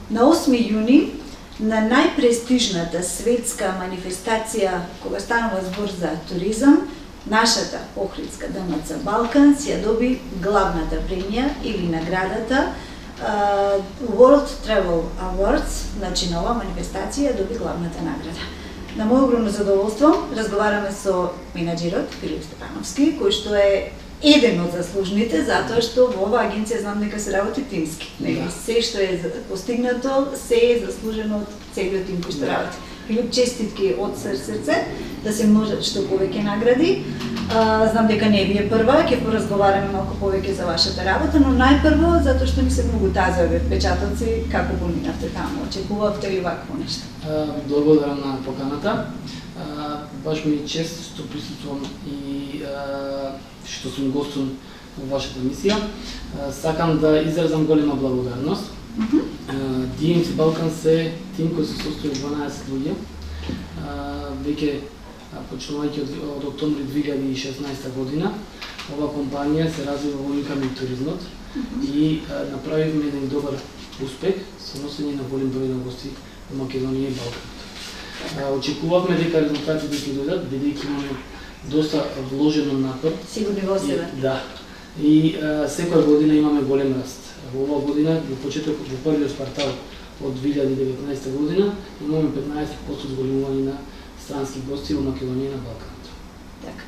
На 8 јуни, на најпрестижната светска манифестација кога станува збор за туризам, нашата Охридска ДМЦ Балкан ја доби главната премија или наградата World Travel Awards, значи на оваа манифестација доби главната награда. На моје огромно задоволство разговараме со менаџерот Филип Степановски, кој што е еден од заслужните, затоа што во оваа агенција знам дека се работи тимски. Да. Се што е постигнато, се е заслужено од целиот тим кој што работи. Филип, честитки од срце, да се множат што повеќе награди. Знам дека не ви е прва, ќе поразговараме малку повеќе за вашата работа, но најпрво затоа што ми се многу тазови впечатоци како го минавте таму, очекувавте ли вакво нешто? Благодарам на поканата. Баш ми е чест што присуствувам и што сум гостун во вашата емисија. Сакам да изразам голема благодарност. DMC Balkan се тим кој се состои од 12 луѓе. Веќе почнувајќи од октомври 2016 година, ова компанија се развива во incoming туризмот и направивме еден добар успех со носење на голем број на гости во Македонија и Балканот. Очекувавме дека резултатите ќе дојдат, бидејќи имаме доста вложено напор. Сигурни во себе. Да. И секоја година имаме голем раст. Во оваа година, во почеток, во првиот квартал од 2019 година, имаме 15% зголемување на странски гости во Македонија и на Балканот. Така.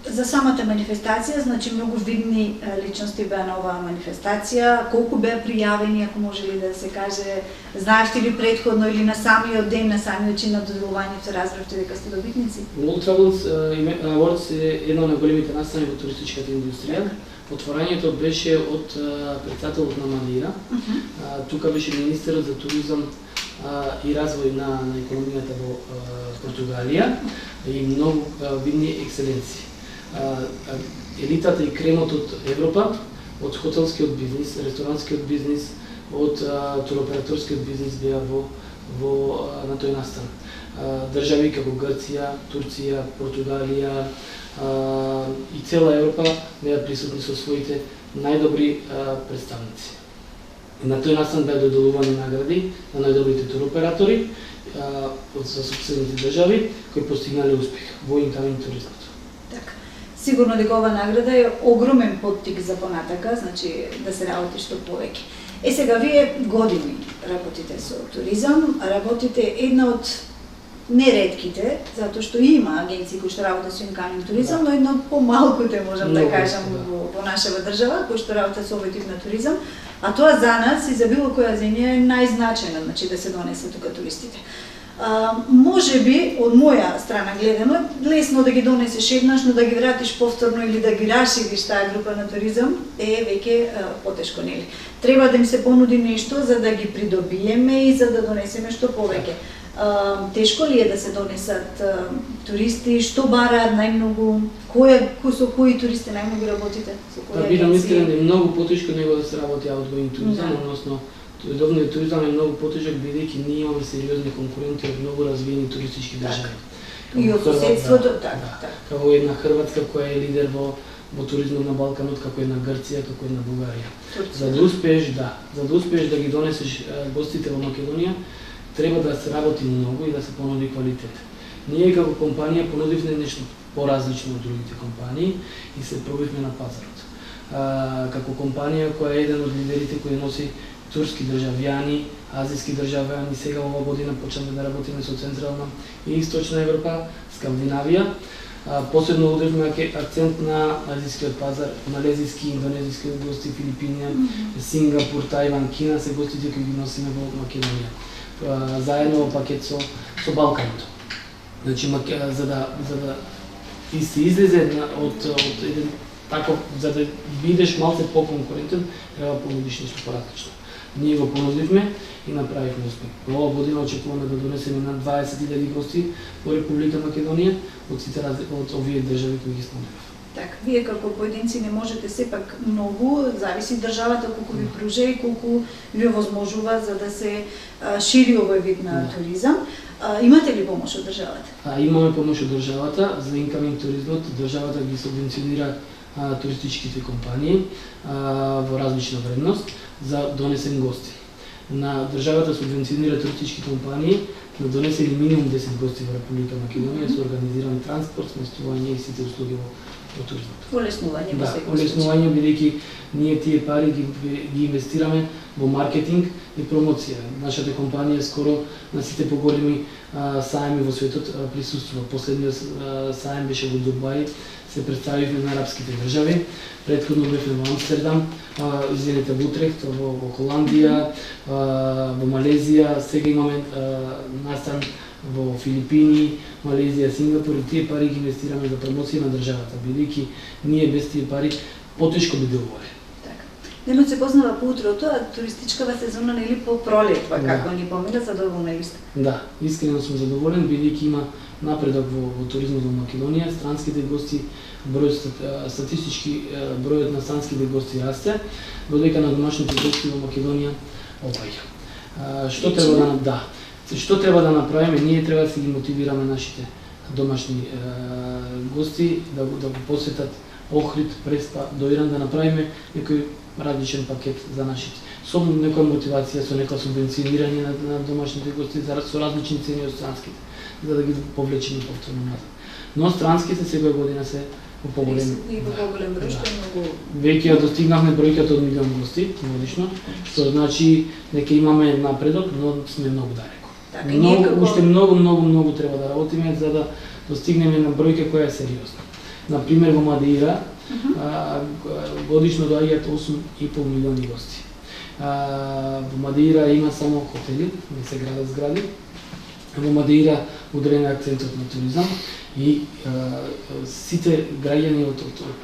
За самата манифестација, значи многу видни личности беа на оваа манифестација. Колку беа пријавени, ако може ли да се каже, знаевте ли претходно или на самиот ден, на самиот чин на доделувањето разбравте дека сте добитници? World Travel Awards е една од големите настани во туристичката индустрија. Отворањето беше од председателот на Мадеира. Тука беше министерот за туризам и развој на економијата во Португалија и многу видни екселенции. Елитата и кремот од Европа, од хотелскиот бизнис, ресторанскиот бизнис, од туроператорскиот бизнис беа на тој настан. Држави како Грција, Турција, Португалија и цела Европа беа присутни со своите најдобри представници. На тој настан беа доделувани награди на најдобрите туроператори за соседните држави кои постигнале успех во incoming туризмот. Така. Сигурно дека ова награда е огромен поттик за понатака, значи да се работи што повеќе. Сега вие години работите со туризам, работите една од неретките, затоа што има агенции кои што работат со incoming туризам, но една од помалкуте можам да кажам во нашава држава кои што работат со овој тип на туризам, а тоа за нас и за било која земја е најзначајно, значи да се донесат тука туристите. Може би, од моја страна гледано, лесно да ги донесеш еднаш, но да ги вратиш повторно или да ги расшириш таа група на туризам е веќе потешко, нели? Треба да им се понуди нешто за да ги придобиеме и за да донесеме што повеќе. Тешко ли е да се донесат туристи? Што бараат најмногу? Со кои туристи најмногу работите? Да бидам искрен, е многу потешко него да се работи outgoing туризам, односно редовниот туризам е многу потежок бидејќи ние имаме сериозни конкуренти од многу развиени туристички држави. И од соседството, така. Како една Хрватска која е лидер во туризмот на Балканот, како една Грција, како една Бугарија. За да успееш да ги донесеш гостите во Македонија, треба да се работи многу и да се понуди квалитет. Ние како компанија понудивме нешто поразлично од другите компании и се пробивме на пазарот. Како компанија која е еден од лидерите кој носи турски државјани, азиски државјани, сега ова година почнаме да работиме со Централна и Источна Европа, Скандинавија. Посебно удревме акцент на азискиот пазар, малезиски, индонезиски гости, Филипинија, Сингапур, Тајван, Кина се гостите кои ги носиме во Македонија. Заедно во пакет со Балканот. Значи, за да се излезе од еден таков, за да бидеш малце по-конкурентен, треба понудиш нешто поразлично. Ние го понудивме и направивме успех. Во оваа година очекуваме да донесеме на 20.000 гости во Република Македонија од овие држави кои ги спомнав. Така, вие како поединци не можете сепак многу, зависи државата колку ви пружа и колку ви возможува за да се шири овој вид на туризам. Имате ли помош од државата? Имаме помош од државата за incoming туризмот. Државата ги субвенционира туристичките компании во различна вредност за донесен гости. на државата субвенционира туристички компании да донесе минимум 10 гости во Република Македонија со организиран транспорт, сместување и сите услуги во туризмот. Олеснување во секој случај. Олеснување, бидејќи ние тие пари ги инвестираме во маркетинг и промоција. Нашата компанија скоро на сите поголеми сајми во светот присуствува. Последниот сајм беше во Дубај, се представивме на арапските држави. Претходно бевме во Амстердам, извинете, во Утрехт, во Холандија, во Малезија, сега имаме настан во Филипини, Малезија, Сингапур, и тие пари ги инвестираме за промоција на државата, бидејќи ние без тие пари потешко би делувале. Денот се познава по утрото, а туристичкава сезона нели по пролетва, како ни помина, задоволна ли сте? Да, искрено сум задоволен, бидејќи има напредок во туризмот во Македонија, странските гости, статистички бројот на странските гости расте, додека на домашните гости во Македонија опаѓа. Што треба да направиме? Ние треба да се ги мотивираме нашите домашни гости да го посетат Охрид, Преспа, до Иран, да направиме некој различен пакет за нашите. Со некоја мотивација, со некоја субвенционирање на домашните гости, со различни цени од странските, за да ги повлечеме повторно назад. Но странските секоја година се во поголем број, што е многу. Веќе ја достигнавме бројката од милион гости годишно, што значи дека имаме напредок, но сме многу далеко. Уште многу треба да работиме за да достигнеме на бројка која е сериозна. Например, во Мадеира годишно доаѓаат 8,5 милиони гости. Во Мадеира има само хотели, не се градат згради. Во Мадеира ударен акцентот на туризам и сите граѓани од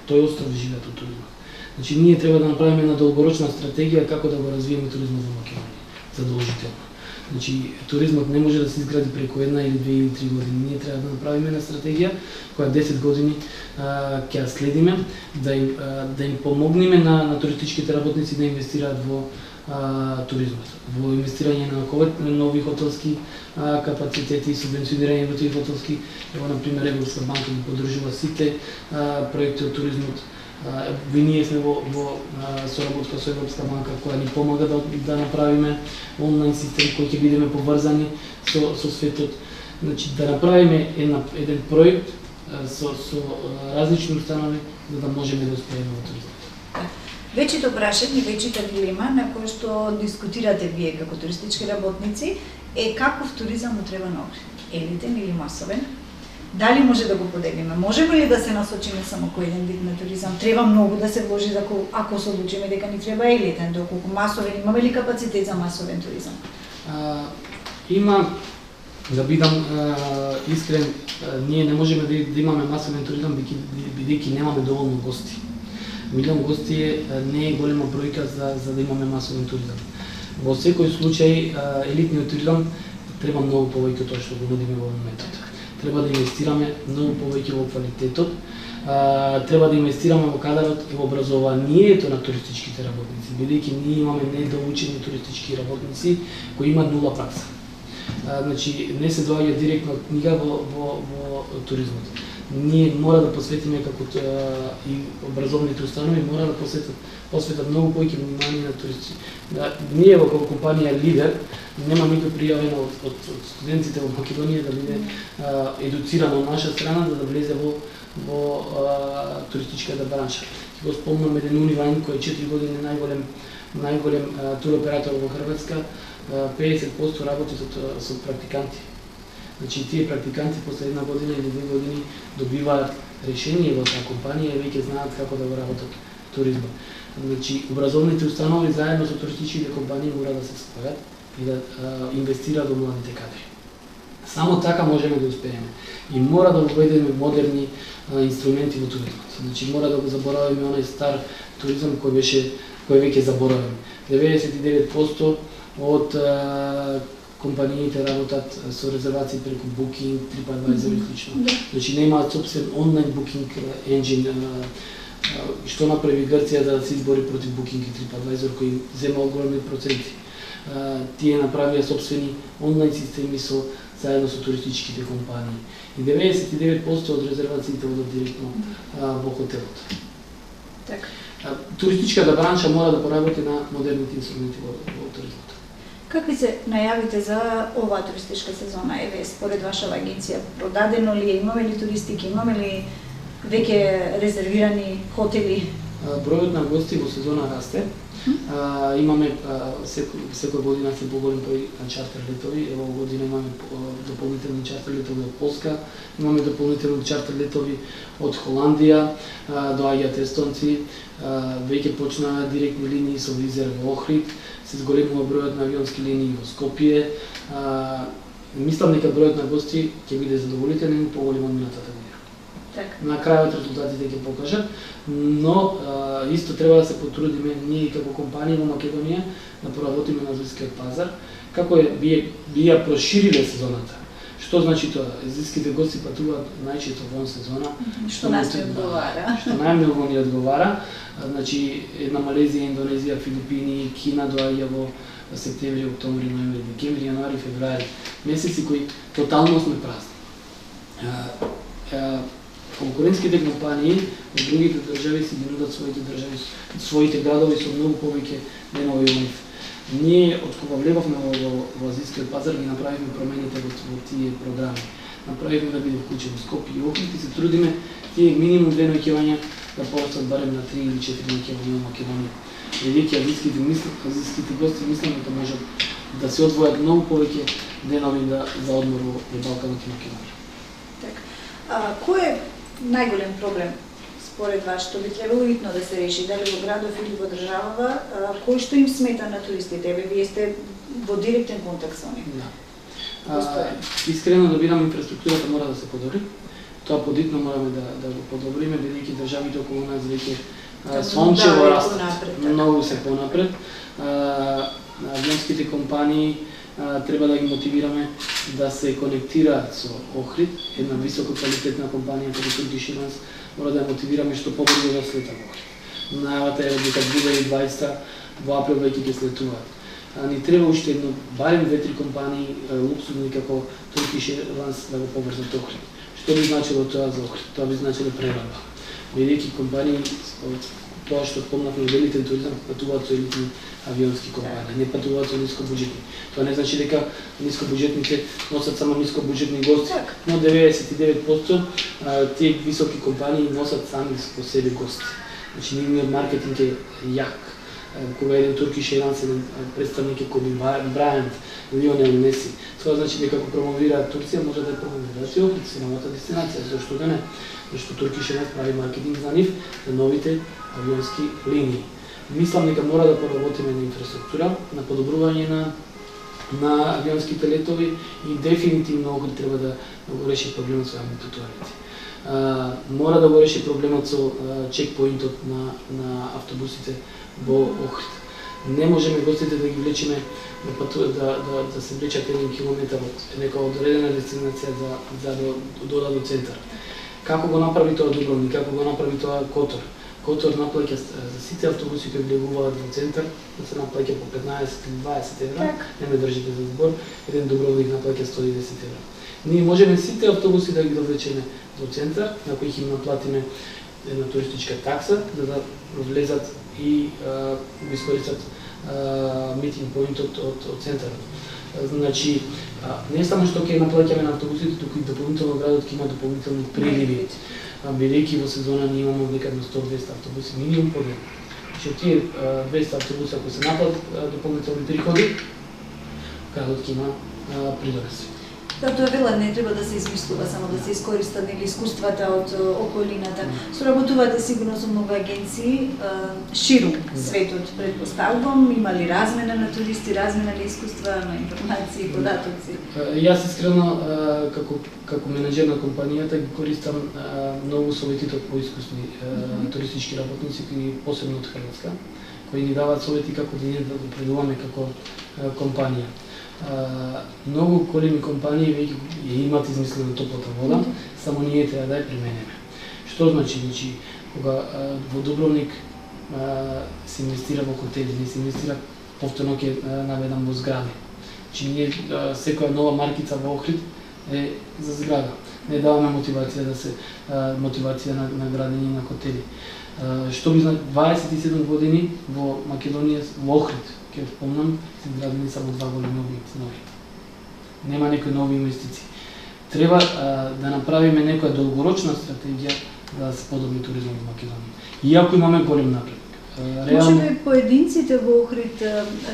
тој остров живеат од туризмот. Значи, ние треба да направиме една долгорочна стратегија како да го развиеме туризмот во Македонија, задолжително. Значи, туризмот не може да се изгради преку 1 или 2 или 3 години. Ние треба да направиме една стратегија која 10 години ќе ја следиме, да им помогнеме на туристичките работници да инвестираат во туризмот, во инвестирање на нови хотелски капацитети, субвенционирање во тие хотелски. Ево, например, Европска банка ги поддржува сите проекти од туризмот. Ние сме во соработка со Европска банка која ни помага да направиме онлайн систем кој ќе бидеме поврзани со светот. Значи, да направиме еден проект со различни установи за да можеме да успееме во туризмот. Вечето прашање, вечета дилема на која што дискутирате вие како туристички работници е каков туризам му треба на Охрид? Елитен или масовен? Дали може да го поделиме? Можеме ли да се насочиме само кој еден вид на туризам? Треба многу да се вложи ако се одлучиме дека ни треба елитен, доколку масовен, имаме ли капацитет за масовен туризам? Има, да бидам искрен, ние не можеме да имаме масовен туризам бидејќи немаме доволно гости. Милион гости не е голема бројка за да имаме масовен туризам. Во секој случај елитниот туризам треба многу повеќе тоа што го нудиме во моментот. Треба да инвестираме многу повеќе во квалитетот, треба да инвестираме во кадарот и во образованието на туристичките работници, бидејќи ние имаме недоучени туристички работници кои имаат нула пракса. Значи, не се доаѓа директно од книга во туризмот. Ние мора да посветиме како и образовните установи мора да посветат многу повеќе внимание на туристи. Ние во компанија Лидер нема никој пријавено од студентите во Македонија да биде едуцирано од наша страна да влезе во туристичката бранша. Ќе го спомнам еден Унивайн кој е 4 години најголем туроператор во Хрватска, 50% работи со практиканти. Значи, тие практиканти после една година или 2 години добиваат решение во таа компанија и веќе знаат како да го работат туризмот. Значи, образовните установи заедно со туристичките компании мора да се спојат и да инвестираат во младите кадри. Само така можеме да успееме. И мора да уведеме модерни инструменти во туризмот. Значи, мора да го заборавиме онај стар туризам кој веќе заборавен. 99% од компаниите работат со резервации преку Booking, TripAdvisor и слично. Значи немаат собствен онлайн Booking engine, што направи Грција за да се избори против Booking и TripAdvisor кој зема огромни проценти. Тие направија собствени онлайн системи заедно со туристичките компании. И 99% од резервациите одат директно во хотелот. Така. Туристичката бранша мора да поработи на модерните инструменти во туризмот. Какви се најавите за оваа туристичка сезона? Еве, според вашава агенција, продадено ли е, имаме ли туристики, имаме ли веќе резервирани хотели? Бројот на гости во сезона расте. Имаме секоја година се поголем број на чартер летови. Ево година имаме дополнителни чартер летови од Полска, имаме дополнителни чартер летови од Холандија, доаѓаат естонци, веќе почнаа директни линии со Визер во Охрид, се зголемува бројот на авионски линии во Скопје. Мислам дека бројот на гости ќе биде задоволителен и поголем од минатата година. На крајот резултатите ќе покажат, но исто треба да се потрудиме ние како компанија во Македонија да поработиме на азијскиот пазар, како би ја прошириле сезоната. Што значи тоа? Азијските гости патуваат најчесто во сезона, што нас не одговара. Што најмногу ни одговара. Значи една Малезија, Индонезија, Филипини, Кина доаѓа во септември, октомври, ноември, декември, јануари, февруари, месеци кои тотално сме празни. Конкурентските компании од другите држави си ги нудат своите градови со многу повеќе денови од нив. Ние од кога влегавме во азијскиот пазар ги направивме промените во тие програми. Направивме да биде вклучено Скопје и Охрид и се трудиме тие минимум 2 ноќевања да порастат барем на 3 или 4 ноќевања во Македонија. Бидејќи азијските гости мислам дека можат да се одвојат многу повеќе денови за одмор во Балканот и Македонија. Кој е најголем проблем според вас што би требало итно да се реши, дали во градов или во државава, кој што им смета на туристите? Вие сте во директен контакт со нив. Искрено да бидам, инфраструктурата мора да се подобри. Тоа подитно мораме да го подобриме, бидејќи државите околу нас веќе сончево растат, многу се понапред. Авионските компании треба да ги мотивираме да се конектираат со Охрид, една високо квалитетна компанија како Turkish Airlines, мора да ја мотивираме што побрзо да слета во Охрид. Најавата е дека 2020 во април веќе ќе слетуваат. Ни треба уште едно, барем 2-3 компании луксузни како Turkish Airlines да го поврзат Охрид. Што би значило тоа за Охрид? Тоа би значило прераба. Бидејќи компании тоа што спомнавме во елитен туризам патуваат со елитни авионски компании, не патуваат со нискобуџетни. Тоа не значи дека нискобуџетните носат само нискобуџетни гости, но 99% тие високи компании носат сами по себе гости. Значи нивниот маркетинг е јак. Кога еден Turkish Airlines, еден представник е Коби Брајант, Лионел Меси, тоа значи дека ако промовираат Турција, може да ја промовираат и Охрид, се новата дестинација, зашто да не? Зашто Turkish Airlines прави маркетинг за нив, за новите авионски линии. Мислам дека мора да поработиме на инфраструктура, на подобрување на авионските летови и дефинитивно Охрид треба да го реши проблемот со јавните тоалети. Мора да го реши проблемот со чекпоинтот на автобусите во Охрид. Не можеме гостите да ги влечиме да се влечат 1 километар од нека одредена дестинација за дода до центар. Како го направи тоа Дубровник, како го направи тоа Котор? Котор наплаќа за сите автобуси кои влегуваат во центар, да се наплаќа по 15-20 евра, не ме држите за збор, еден Дубровник наплаќа 110 евра. Ние можеме сите автобуси да ги довлечеме до центар, на кои им наплатиме една туристичка такса, за да влезат и го искористат митинг поинтот од центарот. Значи, не само што ќе наплаќаме на автобусите, туку и дополнително градот ќе има дополнителни приливи. Бидејќи во сезона ние имаме некаде 100-200 автобуси минимум по ден. Значи, тие 200 автобуси ако се наплатат дополнителни приходи, градот ќе има придонес. Тоа вела не треба да се измислува, само да се искористат искуствата од околината. Соработувате сигурно со многу агенции ширум светот, предпоставувам, има ли размена на туристи, размена на искуства, на информации, податоци? Јас искрено како менеджер на компанијата ги користам многу советите од поискусни туристички работници, кои посебно од Хрватска, кои ни даваат совети како да ние да напредуваме како компанија. Многу големи компании веќе ја имаат измислена топлата вода, само ние треба да ја применеме. Што значи? Значи, кога во Дубровник се инвестира во хотели, не се инвестира повторно ќе наведам во згради. Значи, ние секоја нова маркица во Охрид е за зграда. Не даваме мотивација на градење на хотели. Што би значи 27 години во Македонија, во Охрид, ќе спомнам, се изградени само 2 големи објекти нови. Нема некои нови инвестиции. Треба да направиме некоја долгорочна стратегија да се подобри туризмот во Македонија. Иако имаме голем напредок. Може би поединците во Охрид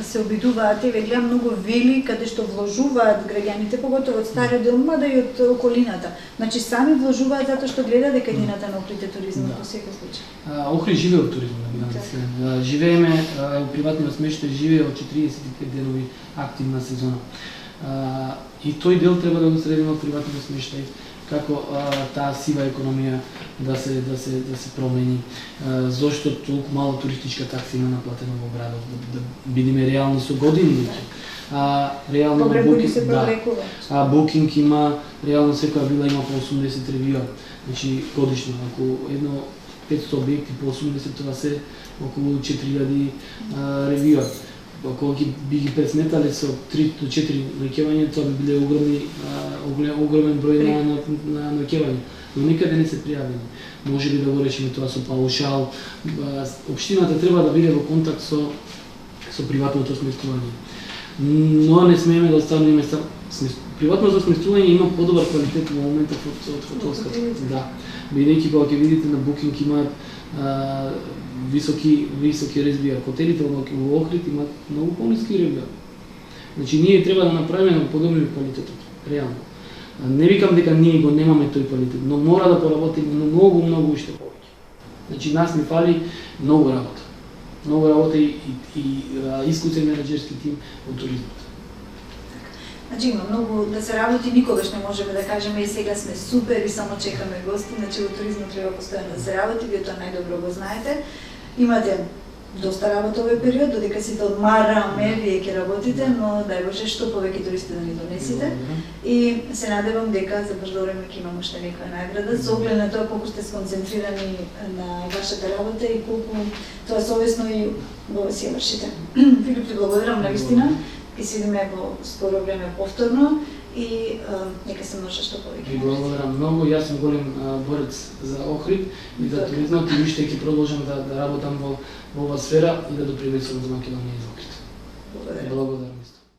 се обидуваат и ве гледам многу вили каде што вложуваат граѓаните, поготово од стариот дел, мада и од околината. Значи сами вложуваат затоа што гледаат дека едината на Охрид е туризмот во секој случај. Охрид живее од туризмот, да бидам искрен. Живееме во приватниот смештај, живее од 45 денови активна сезона. И тој дел треба да го средиме од приватниот смештај, како таа сива економија да се промени, зошто толку мало туристичка такса има наплатена во градот, да бидеме реални со години веќе. Реално Booking има, реално секоја вила има по 80 ревиуа, значи годишно, ако едно 500 објекти по 80, това се околу 4000 ревиуа. Ако би ги пресметале со 3 до 4 наоѓања, тоа би биле огромен број на наоѓања, но никаде не се пријавени. Може би да го решиме тоа со паушал. Општината треба да биде во контакт со приватното сместување. Но не смееме да оставиме приватното сместување има подобар квалитет во моментот од хотелската. Да. Бидејќи кога ќе видите на Booking имаат високи ревиуа. Хотелите во Охрид имаат многу пониски ревиуа. Значи ние треба да направиме да подобриме квалитетот, реално. Не викам дека ние го немаме тој квалитет, но мора да поработиме многу уште повеќе. Значи нас ни фали многу работа. Многу работа и искусен менаџерски тим во туризмот. Значи има многу да се работи, никогаш не можеме да кажеме и сега сме супер и само чекаме гости, значи во туризмот треба постојано да се работи, вие тоа најдобро го знаете. Имате доста работа овој период, додека сите одмараме, вие ќе работите, но дај Боже што повеќе туристи да ни донесите. И се надевам дека за брзо време ќе имаме уште некоја награда, со оглед на тоа колку сте сконцентрирани на вашата работа и колку тоа совесно и го си вршите. Филип, ти благодарам навистина. И се видиме во скоро време повторно и нека се може што повеќе. Ви благодарам многу, јас сум голем борец за Охрид и за туризмот и уште ќе продолжам да работам во оваа сфера и да допринесам за Македонија и за Охрид. Благодарам.